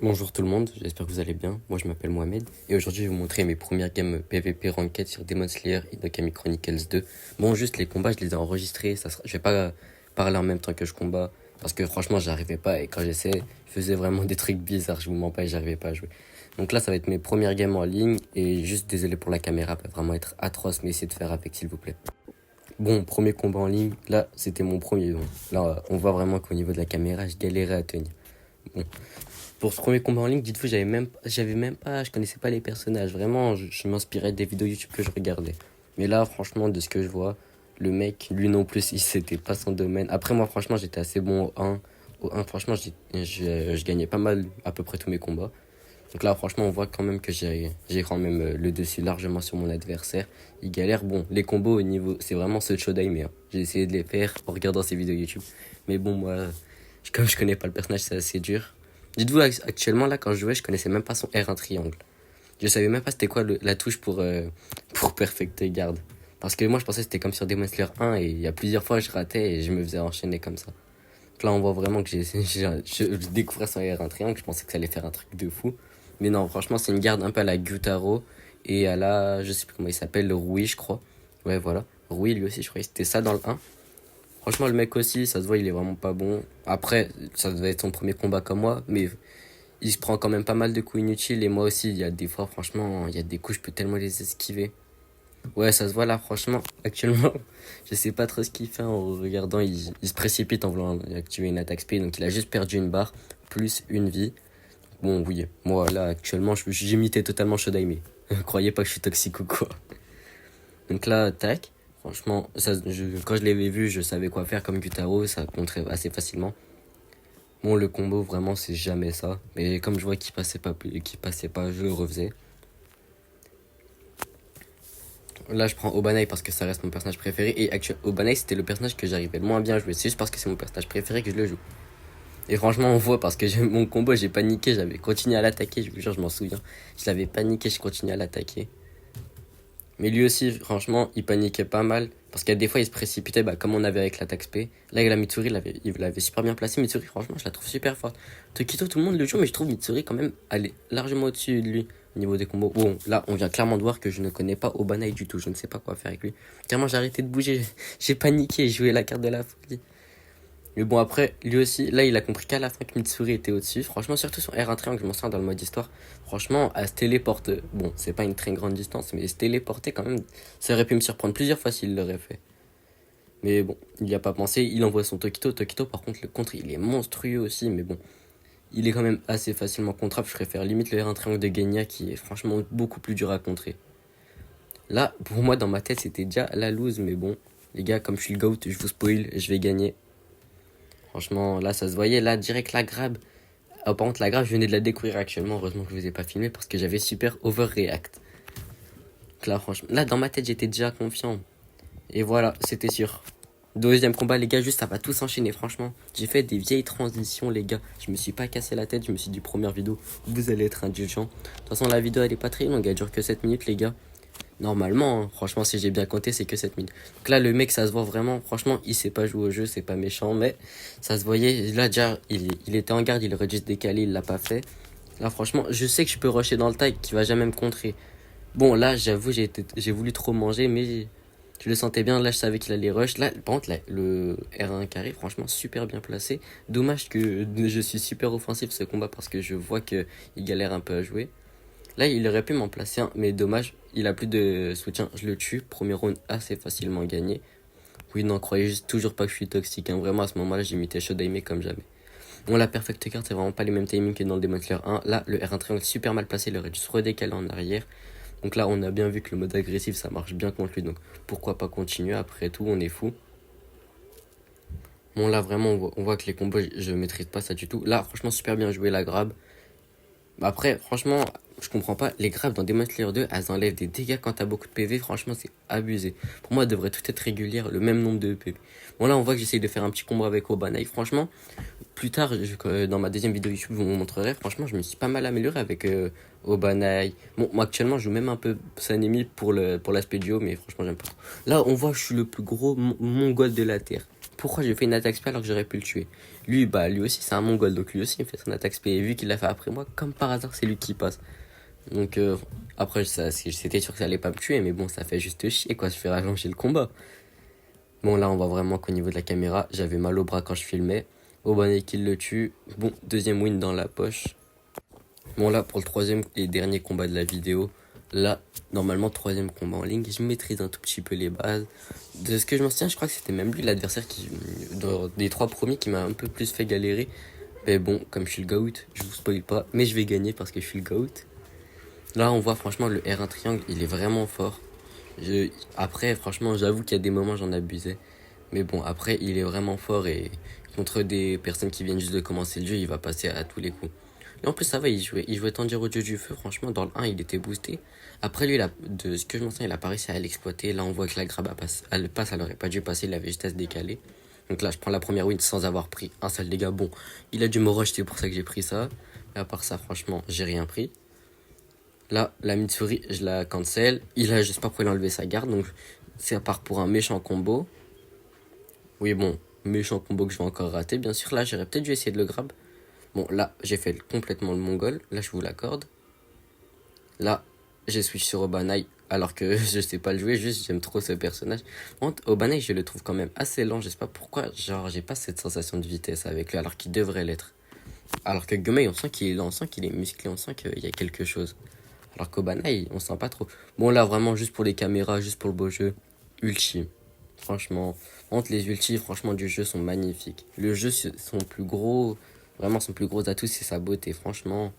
Bonjour tout le monde, j'espère que vous allez bien. Moi je m'appelle Mohamed et aujourd'hui je vais vous montrer mes premières games PvP Ranked sur Demon Slayer Inokami Chronicles 2. Bon, juste les combats, je les ai enregistrés, je vais pas parler en même temps que je combats parce que franchement j'arrivais pas et quand j'essaie, je faisais vraiment des trucs bizarres, je vous mens pas et j'arrivais pas à jouer. Donc là ça va être mes premières games en ligne et juste désolé pour la caméra, peut vraiment être atroce mais essayez de faire avec s'il vous plaît. Bon, premier combat en ligne, là c'était mon premier. Donc, là on voit vraiment qu'au niveau de la caméra je galérais à tenir. Bon. Pour ce premier combat en ligne, dites-vous, je connaissais pas les personnages. Vraiment, je m'inspirais des vidéos YouTube que je regardais. Mais là, franchement, de ce que je vois, le mec, lui non plus, c'était pas son domaine. Après, moi, franchement, j'étais assez bon au 1. Au 1, franchement, je gagnais pas mal à peu près tous mes combats. Donc là, franchement, on voit quand même que j'ai quand même le dessus largement sur mon adversaire. Il galère. Bon, les combos au niveau, c'est vraiment ce show d'aimer. J'ai essayé de les faire en regardant ses vidéos YouTube. Mais bon, moi, comme je connais pas le personnage, c'est assez dur. Dites-vous, actuellement, là, quand je jouais, je connaissais même pas son R1 triangle. Je savais même pas c'était quoi la touche pour Perfect Guard. Parce que moi, je pensais que c'était comme sur Demon Slayer 1 et il y a plusieurs fois, je ratais et je me faisais enchaîner comme ça. Donc là, on voit vraiment que je découvrais son R1 triangle. Je pensais que ça allait faire un truc de fou. Mais non, franchement, c'est une garde un peu à la Gyutaro et à la, je sais plus comment il s'appelle, le Rui, je crois. Ouais, voilà. Rui, lui aussi, je croyais que c'était ça dans le 1. Franchement, le mec aussi, ça se voit, il est vraiment pas bon. Après, ça devait être son premier combat comme moi, mais il se prend quand même pas mal de coups inutiles. Et moi aussi, il y a des fois, franchement, il y a des coups, je peux tellement les esquiver. Ouais, ça se voit là, franchement, actuellement, je sais pas trop ce qu'il fait en regardant. Il se précipite en voulant activer une attaque speed, donc il a juste perdu une barre, plus une vie. Bon, oui, moi là, actuellement, j'imitais totalement Shodaime. Croyez pas que je suis toxique ou quoi. Donc là, tac. Franchement, quand je l'avais vu, je savais quoi faire comme Gyutaro, ça compterait assez facilement. Bon, le combo, vraiment, c'est jamais ça. Mais comme je vois qu'il passait pas, je le refaisais. Là, je prends Obanai parce que ça reste mon personnage préféré. Et Obanai, c'était le personnage que j'arrivais le moins bien à jouer. C'est juste parce que c'est mon personnage préféré que je le joue. Et franchement, on voit parce que mon combo, j'ai paniqué, j'avais continué à l'attaquer. Je vous jure, je m'en souviens. Je l'avais paniqué, je continuais à l'attaquer. Mais lui aussi, franchement, il paniquait pas mal. Parce qu'il y a des fois, il se précipitait, comme on avait avec l'attaque SP. Là, avec la Mitsuri, il l'avait super bien placé. Mitsuri, franchement, je la trouve super forte. Tokito, tout le monde le joue, mais je trouve Mitsuri, quand même, elle est largement au-dessus de lui au niveau des combos. Bon, là, on vient clairement de voir que je ne connais pas Obanai du tout. Je ne sais pas quoi faire avec lui. Clairement, j'ai arrêté de bouger. J'ai paniqué, j'ai joué la carte de la folie. Mais bon, après, lui aussi, là, il a compris qu'à la fin que Mitsuri était au-dessus. Franchement, surtout son R1 triangle, je m'en sers dans le mode histoire. Franchement, à se téléporter, bon, c'est pas une très grande distance, mais se téléporter quand même, ça aurait pu me surprendre plusieurs fois s'il l'aurait fait. Mais bon, il n'y a pas pensé, il envoie son Tokito. Tokito, par contre, le contre, il est monstrueux aussi, mais bon, il est quand même assez facilement contrable. Je préfère limite le R1 triangle de Genya qui est franchement beaucoup plus dur à contrer. Là, pour moi, dans ma tête, c'était déjà la lose, mais bon, les gars, comme je suis le GOAT, je vous spoil, je vais gagner. Franchement, là, ça se voyait. Là, direct, la grab. Ah, par contre, la grab, je venais de la découvrir actuellement. Heureusement que je vous ai pas filmé parce que j'avais super overreact. Donc là, franchement, là, dans ma tête, j'étais déjà confiant. Et voilà, c'était sûr. Deuxième combat, les gars, juste, ça va tout s'enchaîner. Franchement, j'ai fait des vieilles transitions, les gars. Je me suis pas cassé la tête. Je me suis dit, première vidéo, vous allez être indulgent. De toute façon, la vidéo, elle est pas très longue. Elle dure que 7 minutes, les gars. Normalement, hein, franchement, si j'ai bien compté, c'est que 7 minutes. Donc là, le mec, ça se voit vraiment. Franchement, il sait pas jouer au jeu, c'est pas méchant, mais ça se voyait. Là, déjà, il était en garde, il aurait dû se décaler, il l'a pas fait. Là, franchement, je sais que je peux rusher dans le tag, qui va jamais me contrer. Bon, là, j'avoue, j'ai voulu trop manger, mais je le sentais bien. Là, je savais qu'il allait rush. Là, par contre, là, le R1 carré, franchement, super bien placé. Dommage que je suis super offensif ce combat parce que je vois qu'il galère un peu à jouer. Là, il aurait pu m'en placer un, mais dommage, il a plus de soutien. Je le tue. Premier round assez facilement gagné. Oui, non, croyez juste toujours pas que je suis toxique. Hein. Vraiment, à ce moment-là, j'imitais Shodaime comme jamais. Bon, la Perfect Card, c'est vraiment pas les mêmes timings que dans le Demon Slayer 1. Là, le R1 triangle super mal placé, il aurait dû se redécaler en arrière. Donc là, on a bien vu que le mode agressif, ça marche bien contre lui. Donc pourquoi pas continuer. Après tout, on est fou. Bon, là, vraiment, on voit que les combos, je maîtrise pas ça du tout. Là, franchement, super bien joué la grab. Après, franchement, je comprends pas. Les grabs dans Demon Slayer 2, elles enlèvent des dégâts quand t'as beaucoup de PV. Franchement, c'est abusé. Pour moi, elles devraient tout être régulières, le même nombre de PV. Bon, là, on voit que j'essaye de faire un petit combo avec Obanai. Franchement, plus tard, dans ma deuxième vidéo YouTube, je vous montrerai. Franchement, je me suis pas mal amélioré avec Obanai. Bon, moi, actuellement, je joue même un peu Sanemi pour l'aspect duo, mais franchement, j'aime pas trop. Là, on voit que je suis le plus gros mongol de la Terre. pourquoi j'ai fait une attaque spé alors que j'aurais pu le tuer. Lui, bah, lui aussi, c'est un mongol, donc lui aussi, il fait son attaque spé. Et vu qu'il l'a fait après moi, comme par hasard, c'est lui qui passe. Donc, après, c'était sûr que ça allait pas me tuer, mais bon, ça fait juste chier, quoi. Je fais rallonger le combat. Bon, là, on voit vraiment qu'au niveau de la caméra, j'avais mal au bras quand je filmais. Obanai qui le tue. Bon, deuxième win dans la poche. Bon, là, pour le troisième et dernier combat de la vidéo, là, normalement, troisième combat en ligne, je maîtrise un tout petit peu les bases. De ce que je m'en souviens, je crois que c'était même lui l'adversaire des trois premiers qui m'a un peu plus fait galérer. Mais bon, comme je suis le GOAT, je vous spoil pas, mais je vais gagner parce que je suis le GOAT. Là, on voit franchement le R1 triangle, il est vraiment fort. Après, franchement, j'avoue qu'il y a des moments j'en abusais. Mais bon, après, il est vraiment fort et contre des personnes qui viennent juste de commencer le jeu, il va passer à tous les coups. Et en plus, ça va, il jouait Tanjiro au jeu du feu. Franchement, dans le 1, il était boosté. Après, lui, de ce que je m'en souviens, il a pas réussi à l'exploiter. Là, on voit que la grab elle passe, elle aurait pas dû passer, il avait juste à se décaler. Donc là, je prends la première win sans avoir pris un seul dégât. Bon, il a dû me rush, c'est pour ça que j'ai pris ça. Et à part ça, franchement, j'ai rien pris. Là, la Mitsuri, je la cancel. Je sais pas pourquoi il a enlevé sa garde. Donc, c'est à part pour un méchant combo. Oui, bon, méchant combo que je vais encore rater. Bien sûr, là, j'aurais peut-être dû essayer de le grab. Bon, là, j'ai fait complètement le mongol. Là, je vous l'accorde. Là, j'ai switch sur Obanai. Alors que je sais pas le jouer, juste j'aime trop ce personnage. Obanai, je le trouve quand même assez lent. Je sais pas pourquoi. Genre, j'ai pas cette sensation de vitesse avec lui, alors qu'il devrait l'être. Alors que Gumei, on sent qu'il est lent, on sent qu'il est musclé, on sent qu'il y a quelque chose. Alors qu'Obanai, on sent pas trop. Bon, là, vraiment, juste pour les caméras, juste pour le beau jeu. Ulti. Franchement, entre les ultis, franchement, du jeu sont magnifiques. Le jeu, son plus gros, vraiment, son plus gros atout, c'est sa beauté, franchement.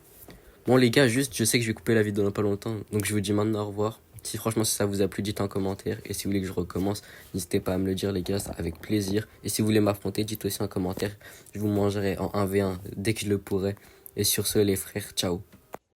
Bon, les gars, juste, je sais que je vais couper la vidéo dans pas longtemps, donc je vous dis maintenant au revoir. Si ça vous a plu, dites en commentaire. Et si vous voulez que je recommence, n'hésitez pas à me le dire, les gars, ça avec plaisir. Et si vous voulez m'affronter, dites aussi en commentaire. Je vous mangerai en 1v1 dès que je le pourrai. Et sur ce, les frères, ciao.